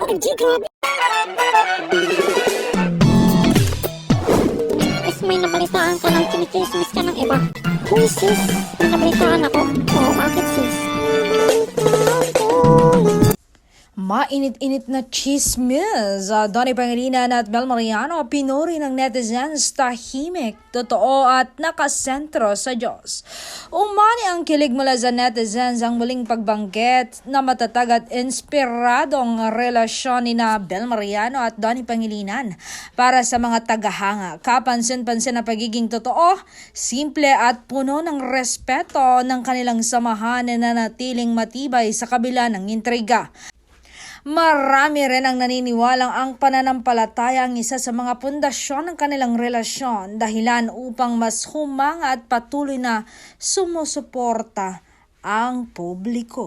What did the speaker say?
OMG, grabe! Is may nabalitaan ka ng kinikismis ka ng iba. Uy sis, may nabalitaan ako. Oo, bakit sis? Mainit-init na chismis. Donnie Pangilinan at Bel Mariano, pinuri ng netizens, tahimik, totoo at nakasentro sa Diyos. Umani ang kilig mula sa netizens ang muling pagbanggit na matatag at inspiradong relasyon ni na Bel Mariano at Donnie Pangilinan. Para sa mga tagahanga, kapansin-pansin na pagiging totoo, simple at puno ng respeto ng kanilang samahan na nanatiling matibay sa kabila ng intriga. Marami rin ang naniniwalang ang pananampalataya ang isa sa mga pundasyon ng kanilang relasyon, dahilan upang mas humanga at patuloy na sumusuporta ang publiko.